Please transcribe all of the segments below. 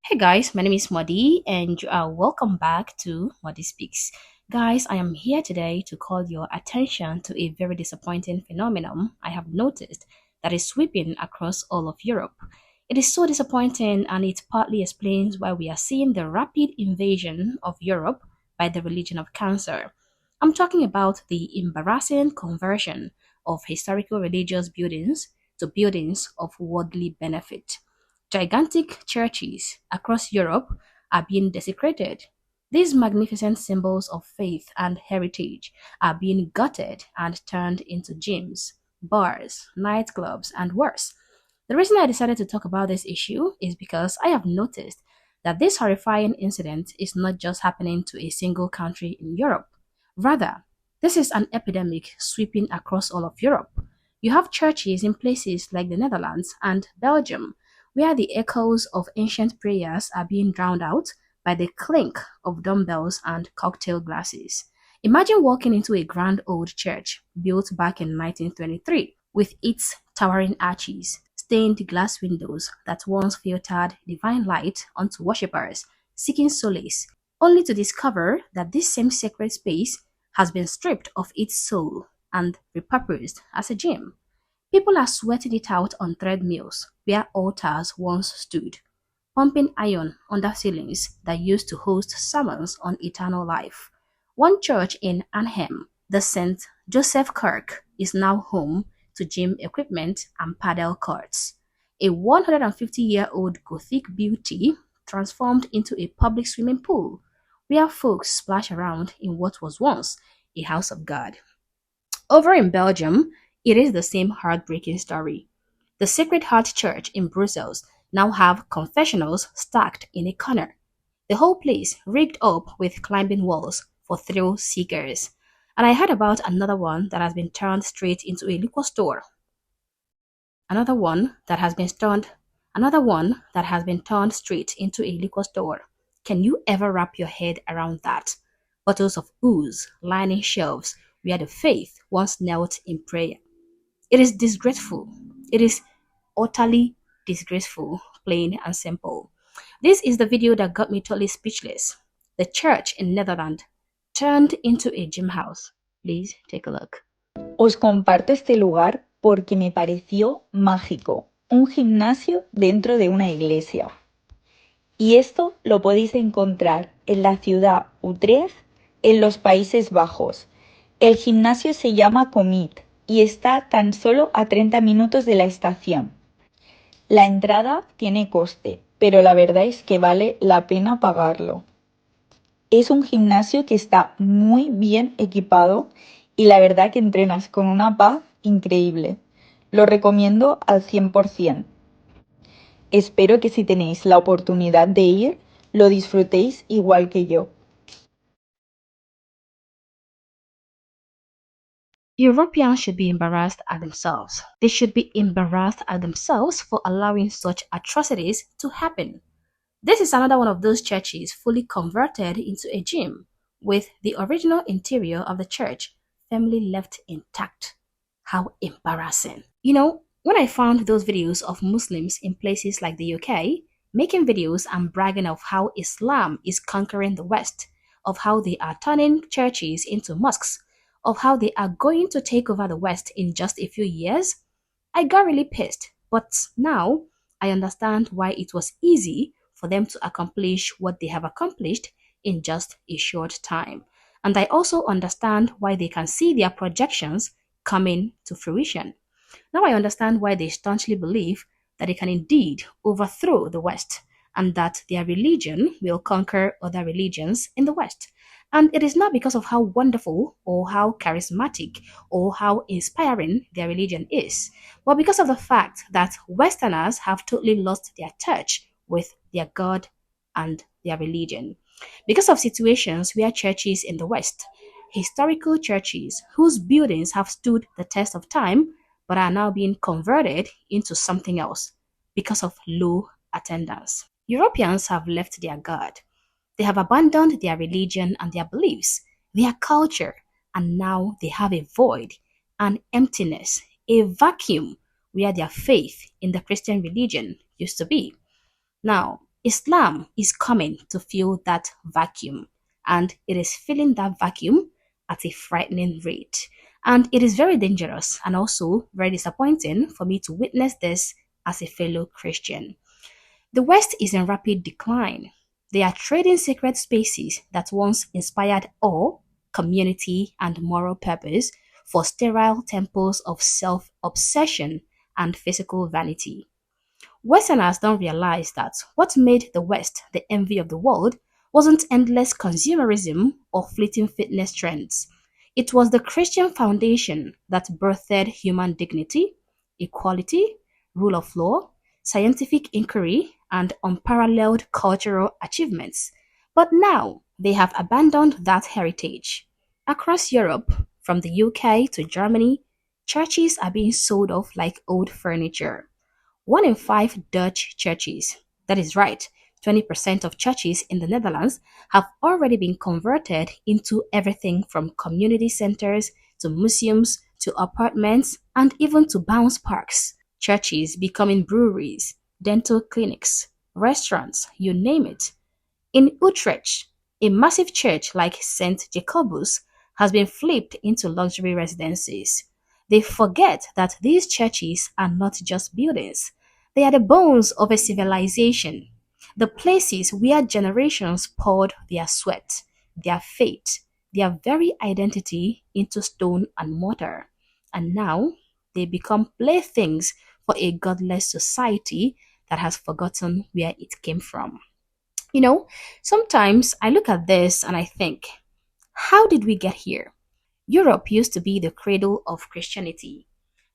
Hey guys, my name is Modi and you are welcome back to Modi Speaks. Guys, I am here today to call your attention to a very disappointing phenomenon I have noticed that is sweeping across all of Europe. It is so disappointing and it partly explains why we are seeing the rapid invasion of Europe by the religion of cancer. I'm talking about the embarrassing conversion of historical religious buildings to buildings of worldly benefit. Gigantic churches across Europe are being desecrated. These magnificent symbols of faith and heritage are being gutted and turned into gyms, bars, nightclubs, and worse. The reason I decided to talk about this issue is because I have noticed that this horrifying incident is not just happening to a single country in Europe. Rather, this is an epidemic sweeping across all of Europe. You have churches in places like the Netherlands and Belgium where the echoes of ancient prayers are being drowned out by the clink of dumbbells and cocktail glasses. Imagine walking into a grand old church built back in 1923 with its towering arches, stained glass windows that once filtered divine light onto worshippers seeking solace, only to discover that this same sacred space has been stripped of its soul and repurposed as a gym. People are sweating it out on treadmills where altars once stood, pumping iron under ceilings that used to host sermons on eternal life. One church in Arnhem, the St. Joseph Kirk, is now home to gym equipment and paddle courts. A 150-year-old Gothic beauty transformed into a public swimming pool where folks splash around in what was once a house of God. Over in Belgium, it is the same heartbreaking story. The Sacred Heart Church in Brussels now have confessionals stacked in a corner. The whole place rigged up with climbing walls for thrill seekers. And I heard about another one that has been turned straight into a liquor store. Another one that has been turned straight into a liquor store. Can you ever wrap your head around that? Bottles of ooze lining shelves where the faith once knelt in prayer. It is disgraceful. It is utterly disgraceful, plain and simple. This is the video that got me totally speechless. The church in Netherlands turned into a gym house. Please take a look. Os comparto este lugar porque me pareció mágico, un gimnasio dentro de una iglesia. Y esto lo podéis encontrar en la ciudad Utrecht, en los Países Bajos. El gimnasio se llama Commit y está tan solo a 30 minutos de la estación. La entrada tiene coste, pero la verdad es que vale la pena pagarlo. Es un gimnasio que está muy bien equipado y la verdad que entrenas con una paz increíble. Lo recomiendo al 100%. Espero que si tenéis la oportunidad de ir, lo disfrutéis igual que yo. Europeans should be embarrassed at themselves. They should be embarrassed at themselves for allowing such atrocities to happen. This is another one of those churches fully converted into a gym, with the original interior of the church firmly left intact. How embarrassing. When I found those videos of Muslims in places like the UK making videos and bragging of how Islam is conquering the West, of how they are turning churches into mosques, of how they are going to take over the West in just a few years, I got really pissed. But now I understand why it was easy for them to accomplish what they have accomplished in just a short time. And I also understand why they can see their projections coming to fruition. Now I understand why they staunchly believe that they can indeed overthrow the West and that their religion will conquer other religions in the West. And it is not because of how wonderful or how charismatic or how inspiring their religion is, but because of the fact that Westerners have totally lost their touch with their God and their religion. Because of situations where churches in the West, historical churches whose buildings have stood the test of time, but are now being converted into something else because of low attendance. Europeans have left their God. They have abandoned their religion and their beliefs, their culture, and now they have a void, an emptiness, a vacuum where their faith in the Christian religion used to be. Now, Islam is coming to fill that vacuum, and it is filling that vacuum at a frightening rate. And it is very dangerous and also very disappointing for me to witness this as a fellow Christian. The West is in rapid decline. They are trading sacred spaces that once inspired awe, community, and moral purpose for sterile temples of self obsession and physical vanity. Westerners don't realize that what made the West the envy of the world wasn't endless consumerism or fleeting fitness trends. It was the Christian foundation that birthed human dignity, equality, rule of law, scientific inquiry, and unparalleled cultural achievements. But now they have abandoned that heritage. Across Europe, from the UK to Germany, churches are being sold off like old furniture. One in five Dutch churches, that is right, 20% of churches in the Netherlands, have already been converted into everything from community centers to museums to apartments and even to bounce parks. Churches becoming breweries, dental clinics, restaurants, you name it. In Utrecht, a massive church like St. Jacobus has been flipped into luxury residences. They forget that these churches are not just buildings, they are the bones of a civilization, the places where generations poured their sweat, their faith, their very identity into stone and mortar. And now they become playthings for a godless society that has forgotten where it came from. You know, sometimes I look at this and I think, how did we get here? Europe used to be the cradle of Christianity,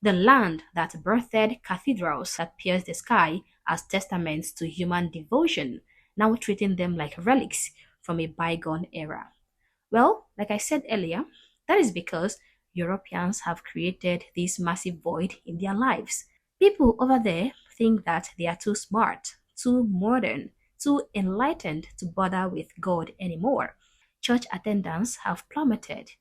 the land that birthed cathedrals that pierced the sky as testaments to human devotion, now treating them like relics from a bygone era. Well, like I said earlier, that is because Europeans have created this massive void in their lives. People over there think that they are too smart, too modern, too enlightened to bother with God anymore. Church attendance have plummeted.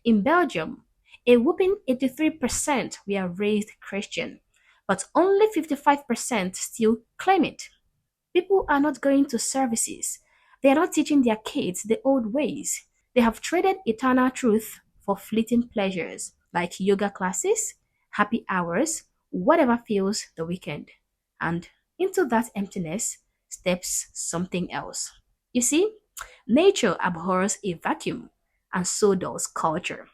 In Belgium, a whopping 83% were raised Christian, but only 55% still claim it. People are not going to services. They are not teaching their kids the old ways. They have traded eternal truth for fleeting pleasures like yoga classes, happy hours, whatever fills the weekend. And into that emptiness steps something else. You see, nature abhors a vacuum, and so does culture.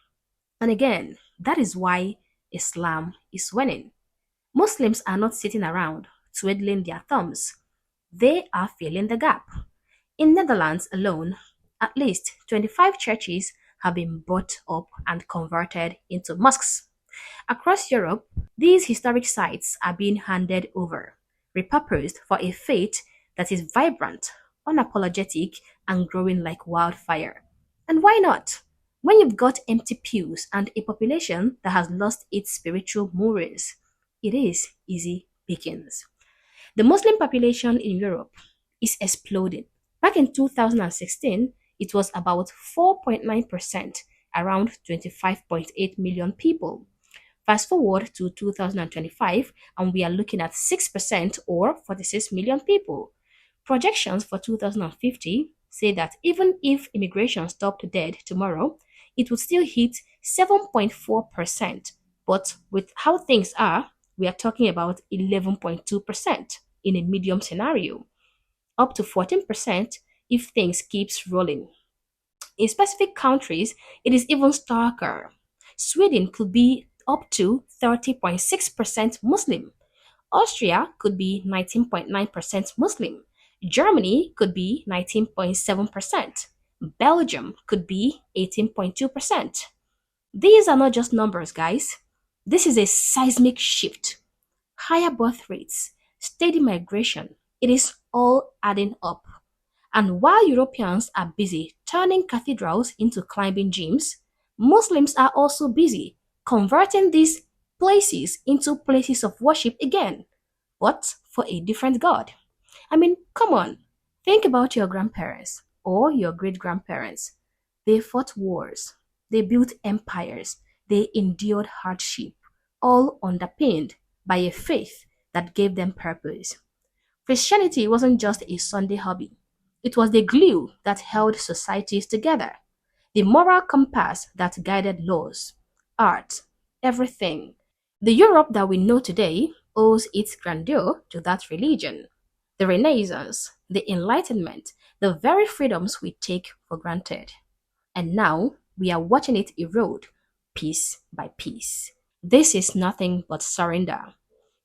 And again, that is why Islam is winning. Muslims are not sitting around twiddling their thumbs. They are filling the gap. In Netherlands alone, at least 25 churches have been bought up and converted into mosques. Across Europe, these historic sites are being handed over, repurposed for a faith that is vibrant, unapologetic, and growing like wildfire. And why not? When you've got empty pews and a population that has lost its spiritual moorings, it is easy pickings. The Muslim population in Europe is exploding. Back in 2016, it was about 4.9%, around 25.8 million people. Fast forward to 2025, and we are looking at 6% or 46 million people. Projections for 2050 say that even if immigration stopped dead tomorrow, it would still hit 7.4%. But with how things are, we are talking about 11.2% in a medium scenario, up to 14% if things keeps rolling. In specific countries, it is even starker. Sweden could be up to 30.6% Muslim. Austria could be 19.9% Muslim. Germany could be 19.7%. Belgium could be 18.2%. These are not just numbers, guys. This is a seismic shift. Higher birth rates, steady migration, it is all adding up. And while Europeans are busy turning cathedrals into climbing gyms, Muslims are also busy converting these places into places of worship again, but for a different God. I mean, come on, think about your grandparents or your great grandparents. They fought wars, they built empires, they endured hardship, all underpinned by a faith that gave them purpose. Christianity wasn't just a Sunday hobby, it was the glue that held societies together, the moral compass that guided laws, art, everything. The Europe that we know today owes its grandeur to that religion. The Renaissance, the Enlightenment, the very freedoms we take for granted. And now we are watching it erode piece by piece. This is nothing but surrender.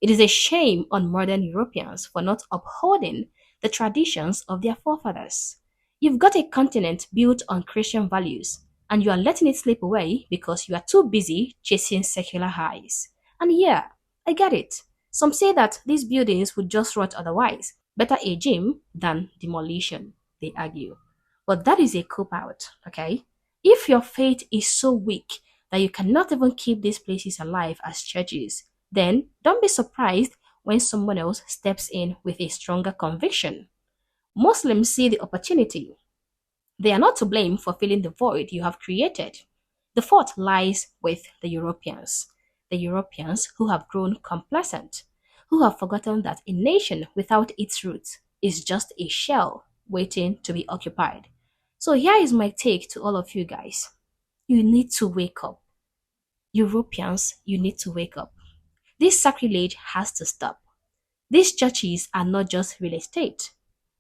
It is a shame on modern Europeans for not upholding the traditions of their forefathers. You've got a continent built on Christian values, and you are letting it slip away because you are too busy chasing secular highs. And yeah, I get it. Some say that these buildings would just rot otherwise. Better a gym than demolition, they argue. But that is a cop out, okay? If your faith is so weak that you cannot even keep these places alive as churches, then don't be surprised when someone else steps in with a stronger conviction. Muslims see the opportunity. They are not to blame for filling the void you have created. The fault lies with the Europeans who have grown complacent, who have forgotten that a nation without its roots is just a shell waiting to be occupied. So here is my take to all of you guys. You need to wake up. Europeans, you need to wake up. This sacrilege has to stop. These churches are not just real estate,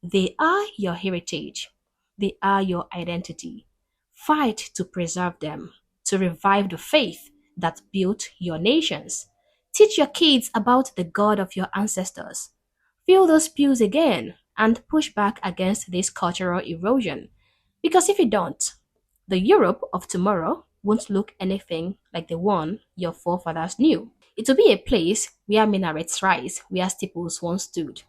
they are your heritage, they are your identity. Fight to preserve them, to revive the faith that built your nations. Teach your kids about the God of your ancestors. Fill those pews again and push back against this cultural erosion. Because if you don't, the Europe of tomorrow won't look anything like the one your forefathers knew. It will be a place where minarets rise, where steeples once stood,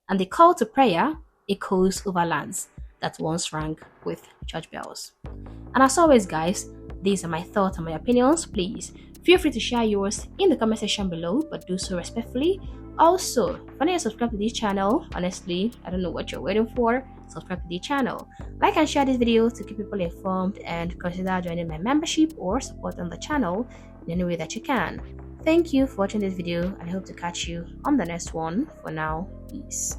and the call to prayer echoes over lands that once rang with church bells. And as always, guys, these are my thoughts and my opinions. Please feel free to share yours in the comment section below, but do so respectfully. Also, if you're not subscribed to this channel, honestly, I don't know what you're waiting for. Subscribe to the channel. Like and share this video to keep people informed, and consider joining my membership or supporting the channel in any way that you can. Thank you for watching this video, and I hope to catch you on the next one. For now, peace.